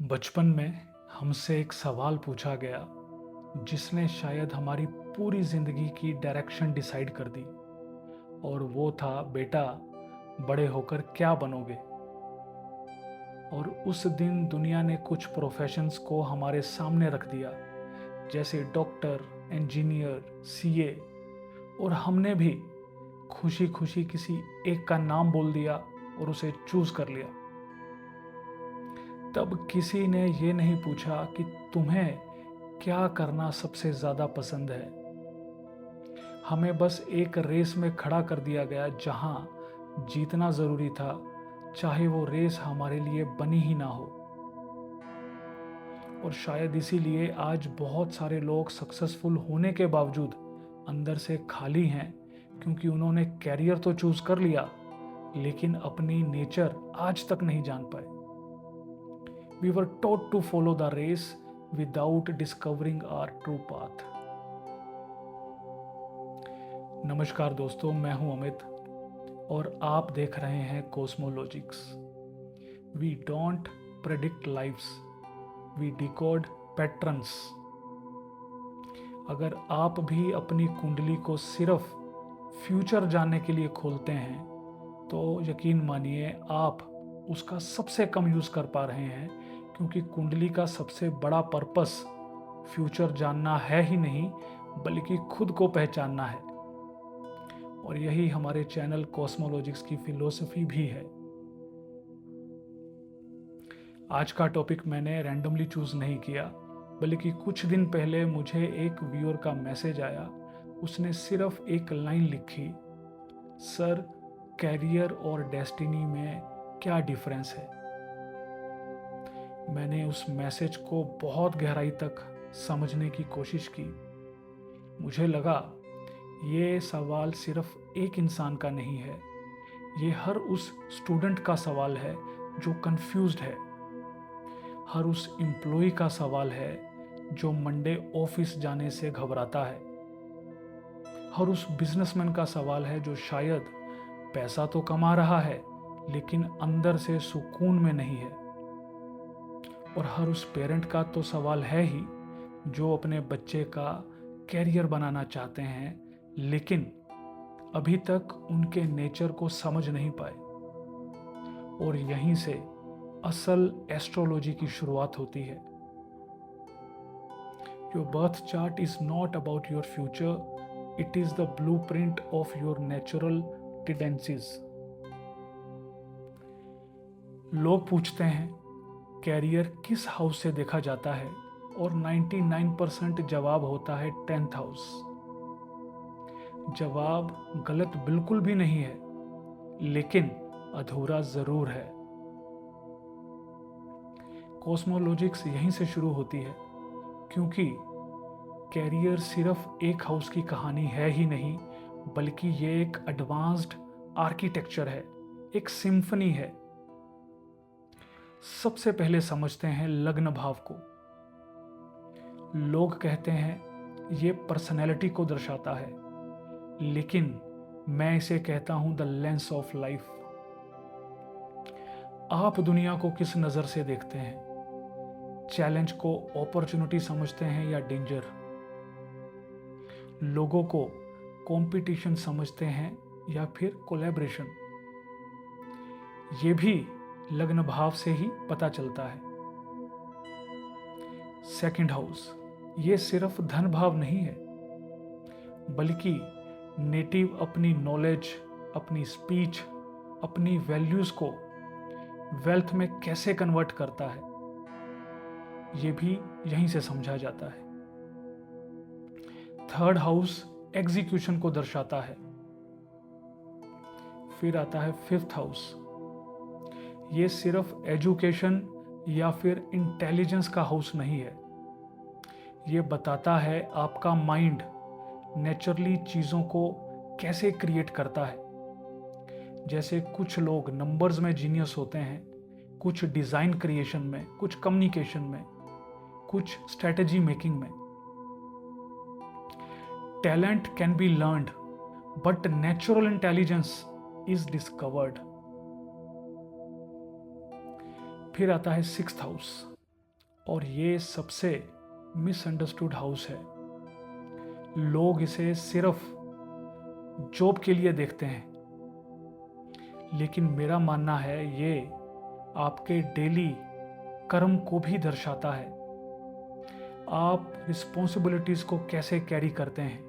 बचपन में हमसे एक सवाल पूछा गया जिसने शायद हमारी पूरी जिंदगी की डायरेक्शन डिसाइड कर दी। और वो था, बेटा बड़े होकर क्या बनोगे। और उस दिन दुनिया ने कुछ प्रोफेशंस को हमारे सामने रख दिया, जैसे डॉक्टर, इंजीनियर, सीए। और हमने भी खुशी खुशी किसी एक का नाम बोल दिया और उसे चूज कर लिया। तब किसी ने ये नहीं पूछा कि तुम्हें क्या करना सबसे ज़्यादा पसंद है। हमें बस एक रेस में खड़ा कर दिया गया जहां जीतना ज़रूरी था, चाहे वो रेस हमारे लिए बनी ही ना हो। और शायद इसीलिए आज बहुत सारे लोग सक्सेसफुल होने के बावजूद अंदर से खाली हैं, क्योंकि उन्होंने कैरियर तो चूज कर लिया लेकिन अपनी नेचर आज तक नहीं जान पाए। We were taught to follow the race without discovering our true path. नमस्कार दोस्तों, मैं हूं अमित और आप देख रहे हैं कॉस्मोलॉजिक्स। We don't predict lives, we decode patterns. अगर आप भी अपनी कुंडली को सिर्फ फ्यूचर जानने के लिए खोलते हैं तो यकीन मानिए आप उसका सबसे कम यूज़ कर पा रहे हैं, क्योंकि कुंडली का सबसे बड़ा पर्पस फ्यूचर जानना है ही नहीं, बल्कि खुद को पहचानना है। और यही हमारे चैनल कॉस्मोलॉजिक्स की फिलॉसफी भी है। आज का टॉपिक मैंने रैंडमली चूज नहीं किया, बल्कि कुछ दिन पहले मुझे एक व्यूअर का मैसेज आया। उसने सिर्फ एक लाइन लिखी, सर कैरियर और डेस्टिनी में क्या डिफरेंस है। मैंने उस मैसेज को बहुत गहराई तक समझने की कोशिश की। मुझे लगा ये सवाल सिर्फ एक इंसान का नहीं है, ये हर उस स्टूडेंट का सवाल है जो कंफ्यूज्ड है, हर उस एम्प्लॉय का सवाल है जो मंडे ऑफिस जाने से घबराता है, हर उस बिजनेसमैन का सवाल है जो शायद पैसा तो कमा रहा है लेकिन अंदर से सुकून में नहीं है, और हर उस पेरेंट का तो सवाल है ही जो अपने बच्चे का कैरियर बनाना चाहते हैं लेकिन अभी तक उनके नेचर को समझ नहीं पाए। और यहीं से असल एस्ट्रोलॉजी की शुरुआत होती है। Your birth chart is not about your future, it is the blueprint of your natural tendencies. लोग पूछते हैं कैरियर किस हाउस से देखा जाता है, और 99% जवाब होता है 10th हाउस। जवाब गलत बिल्कुल भी नहीं है, लेकिन अधूरा जरूर है। कॉस्मोलॉजिक्स यहीं से शुरू होती है, क्योंकि कैरियर सिर्फ एक हाउस की कहानी है ही नहीं, बल्कि ये एक एडवांस्ड आर्किटेक्चर है, एक सिम्फनी है। सबसे पहले समझते हैं लग्न भाव को। लोग कहते हैं ये पर्सनैलिटी को दर्शाता है, लेकिन मैं इसे कहता हूं द लेंस ऑफ लाइफ। आप दुनिया को किस नजर से देखते हैं? चैलेंज को अपॉर्चुनिटी समझते हैं या डेंजर? लोगों को कंपटीशन समझते हैं या फिर कोलैबोरेशन? ये भी लग्न भाव से ही पता चलता है। सेकंड हाउस, ये सिर्फ धन भाव नहीं है, बल्कि नेटिव अपनी नॉलेज, अपनी स्पीच, अपनी वैल्यूज को वेल्थ में कैसे कन्वर्ट करता है, ये भी यहीं से समझा जाता है। थर्ड हाउस एग्जीक्यूशन को दर्शाता है। फिर आता है फिफ्थ हाउस। ये सिर्फ एजुकेशन या फिर इंटेलिजेंस का हाउस नहीं है, ये बताता है आपका माइंड नेचुरली चीज़ों को कैसे क्रिएट करता है। जैसे कुछ लोग नंबर्स में जीनियस होते हैं, कुछ डिज़ाइन क्रिएशन में, कुछ कम्युनिकेशन में, कुछ स्ट्रेटजी मेकिंग में। Talent can be learned, but natural intelligence is discovered. फिर आता है सिक्स्थ हाउस। और ये सबसे मिसअंडरस्टूड हाउस है। लोग इसे सिर्फ जॉब के लिए देखते हैं, लेकिन मेरा मानना है ये आपके डेली कर्म को भी दर्शाता है। आप रिस्पॉन्सिबिलिटीज को कैसे कैरी करते हैं।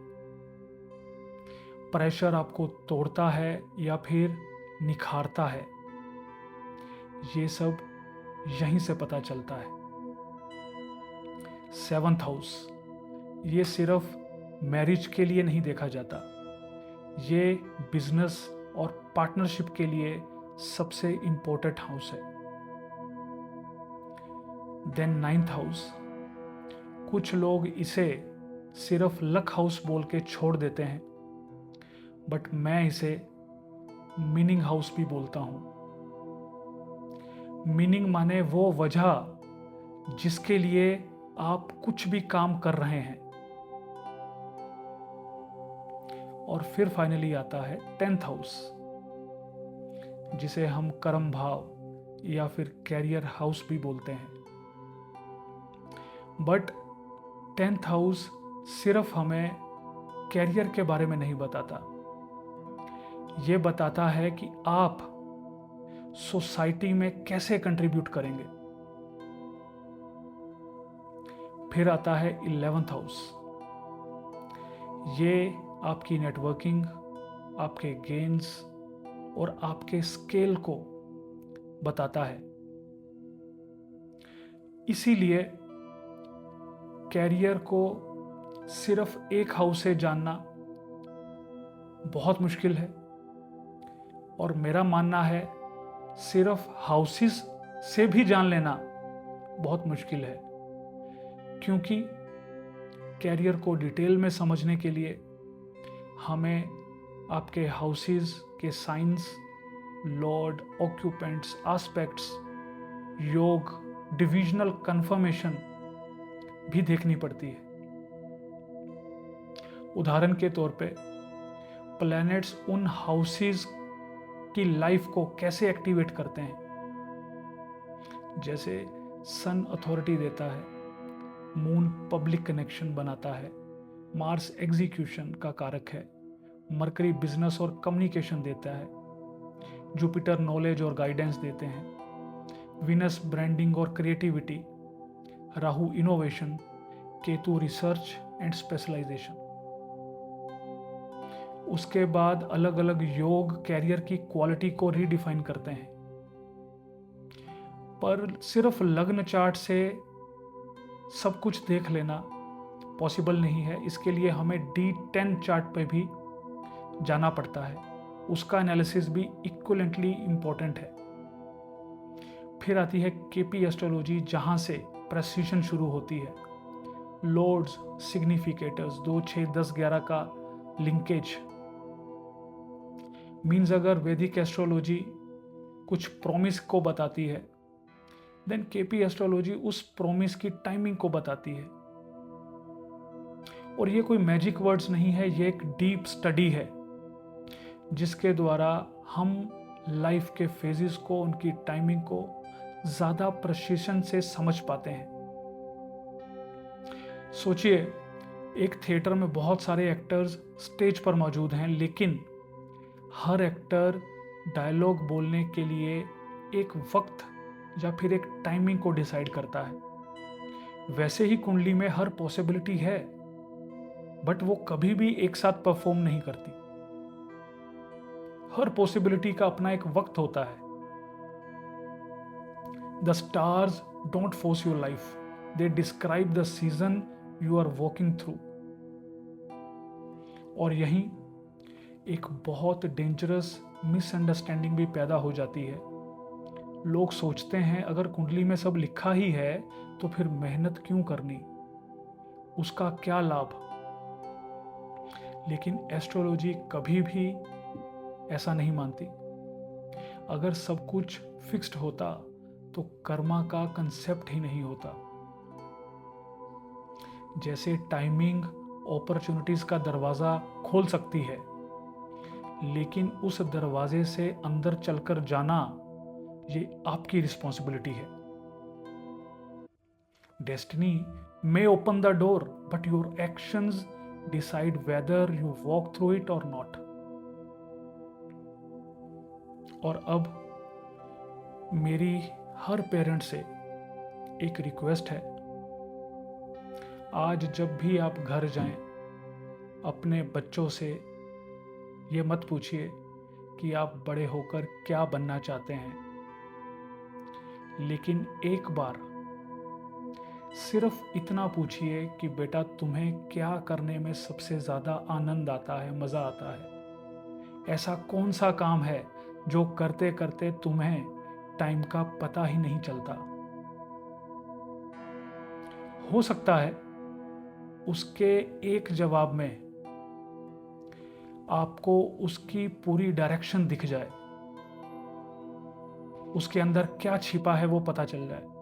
प्रेशर आपको तोड़ता है या फिर निखारता है, ये सब यहीं से पता चलता है। 7th हाउस, ये सिर्फ मैरिज के लिए नहीं देखा जाता, ये बिजनेस और पार्टनरशिप के लिए सबसे इम्पोर्टेंट हाउस है। देन 9th हाउस, कुछ लोग इसे सिर्फ लक हाउस बोल के छोड़ देते हैं, बट मैं इसे मीनिंग हाउस भी बोलता हूं। मीनिंग माने वो वजह जिसके लिए आप कुछ भी काम कर रहे हैं। और फिर फाइनली आता है 10th हाउस, जिसे हम कर्म भाव या फिर कैरियर हाउस भी बोलते हैं। बट 10th हाउस सिर्फ हमें कैरियर के बारे में नहीं बताता, ये बताता है कि आप सोसाइटी में कैसे कंट्रीब्यूट करेंगे। फिर आता है 11th हाउस, ये आपकी नेटवर्किंग, आपके गेन्स और आपके स्केल को बताता है। इसीलिए कैरियर को सिर्फ एक हाउस से जानना बहुत मुश्किल है, और मेरा मानना है सिर्फ हाउसेस से भी जान लेना बहुत मुश्किल है, क्योंकि कैरियर को डिटेल में समझने के लिए हमें आपके हाउसेस के साइंस, लॉर्ड, ऑक्यूपेंट्स, एस्पेक्ट्स, योग, डिविजनल कंफर्मेशन भी देखनी पड़ती है। उदाहरण के तौर पे प्लैनेट्स उन हाउसेस की लाइफ को कैसे एक्टिवेट करते हैं। जैसे सन अथॉरिटी देता है, मून पब्लिक कनेक्शन बनाता है, मार्स एग्जीक्यूशन का कारक है, मरकरी बिजनेस और कम्युनिकेशन देता है, जुपिटर नॉलेज और गाइडेंस देते हैं, विनस ब्रांडिंग और creativity, Rahu innovation, Ketu research and specialisation. उसके बाद अलग अलग योग कैरियर की क्वालिटी को रीडिफाइन करते हैं। पर सिर्फ लग्न चार्ट से सब कुछ देख लेना पॉसिबल नहीं है। इसके लिए हमें D10 चार्ट पे भी जाना पड़ता है, उसका एनालिसिस भी इक्वलेंटली इम्पोर्टेंट है। फिर आती है KP एस्ट्रोलॉजी, जहाँ से प्रेसिशन शुरू होती है। लॉर्ड्स, सिग्निफिकेटर्स, 2, 6, 10, 11 का लिंकेज मीन्स अगर वैदिक एस्ट्रोलॉजी कुछ प्रॉमिस को बताती है, देन KP एस्ट्रोलॉजी उस प्रॉमिस की टाइमिंग को बताती है। और ये कोई मैजिक वर्ड्स नहीं है, ये एक डीप स्टडी है जिसके द्वारा हम लाइफ के फेजेस को, उनकी टाइमिंग को ज़्यादा प्रिसिशन से समझ पाते हैं। सोचिए, एक थिएटर में बहुत सारे एक्टर्स स्टेज पर मौजूद हैं, लेकिन हर एक्टर डायलॉग बोलने के लिए एक वक्त या फिर एक टाइमिंग को डिसाइड करता है। वैसे ही कुंडली में हर पॉसिबिलिटी है, बट वो कभी भी एक साथ परफॉर्म नहीं करती। हर पॉसिबिलिटी का अपना एक वक्त होता है। The stars don't force your life, they describe the season you are walking through. और यहीं एक बहुत डेंजरस मिसअंडरस्टैंडिंग भी पैदा हो जाती है। लोग सोचते हैं अगर कुंडली में सब लिखा ही है तो फिर मेहनत क्यों करनी, उसका क्या लाभ। लेकिन एस्ट्रोलॉजी कभी भी ऐसा नहीं मानती। अगर सब कुछ फिक्स्ड होता तो कर्मा का कंसेप्ट ही नहीं होता। जैसे टाइमिंग अपॉर्चुनिटीज का दरवाजा खोल सकती है, लेकिन उस दरवाजे से अंदर चलकर जाना ये आपकी रिस्पॉन्सिबिलिटी है। Destiny may open the door, but your actions decide whether you walk through it or not. और अब मेरी हर पेरेंट से एक रिक्वेस्ट है, आज जब भी आप घर जाएं, अपने बच्चों से ये मत पूछिए कि आप बड़े होकर क्या बनना चाहते हैं, लेकिन एक बार सिर्फ इतना पूछिए कि बेटा तुम्हें क्या करने में सबसे ज़्यादा आनंद आता है, मज़ा आता है। ऐसा कौन सा काम है जो करते करते तुम्हें टाइम का पता ही नहीं चलता। हो सकता है उसके एक जवाब में आपको उसकी पूरी डायरेक्शन दिख जाए, उसके अंदर क्या छिपा है वो पता चल जाए।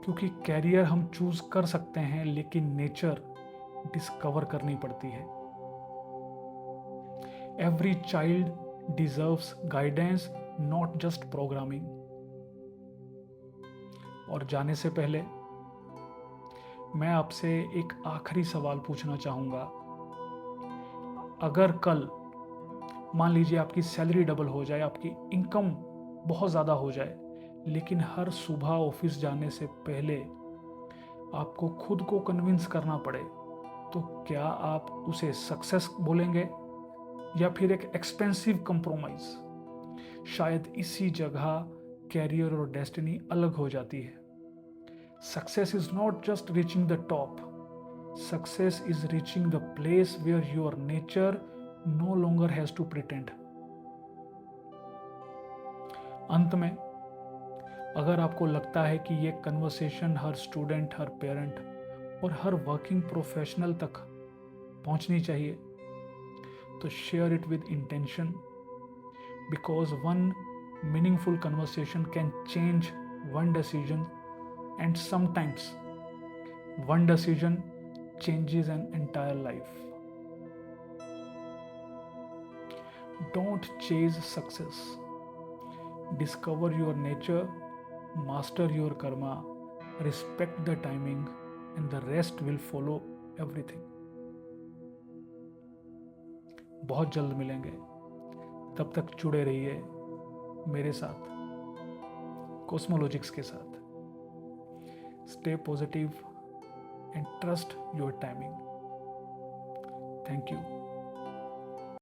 क्योंकि कैरियर हम चूज कर सकते हैं, लेकिन नेचर डिस्कवर करनी पड़ती है। Every child deserves guidance, not just programming. और जाने से पहले मैं आपसे एक आखिरी सवाल पूछना चाहूंगा। अगर कल मान लीजिए आपकी सैलरी डबल हो जाए, आपकी इनकम बहुत ज़्यादा हो जाए, लेकिन हर सुबह ऑफिस जाने से पहले आपको खुद को कन्विंस करना पड़े, तो क्या आप उसे सक्सेस बोलेंगे या फिर एक एक्सपेंसिव कंप्रोमाइज? शायद इसी जगह कैरियर और डेस्टिनी अलग हो जाती है। Success is not just reaching the top, success is reaching the place where your nature no longer has to pretend. अंत में, अगर आपको लगता है कि ये कन्वर्सेशन हर स्टूडेंट, हर पेरेंट और हर वर्किंग प्रोफेशनल तक पहुंचनी चाहिए, तो share it with intention, because one meaningful conversation can change one decision, and sometimes one decision changes an entire life. Don't chase success. Discover your nature, master your karma, respect the timing, and the rest will follow everything. बहुत जल्द मिलेंगे, तब तक जुड़े रहिए मेरे साथ, कॉस्मोलॉजिक्स के साथ। Stay positive and trust your timing. Thank you.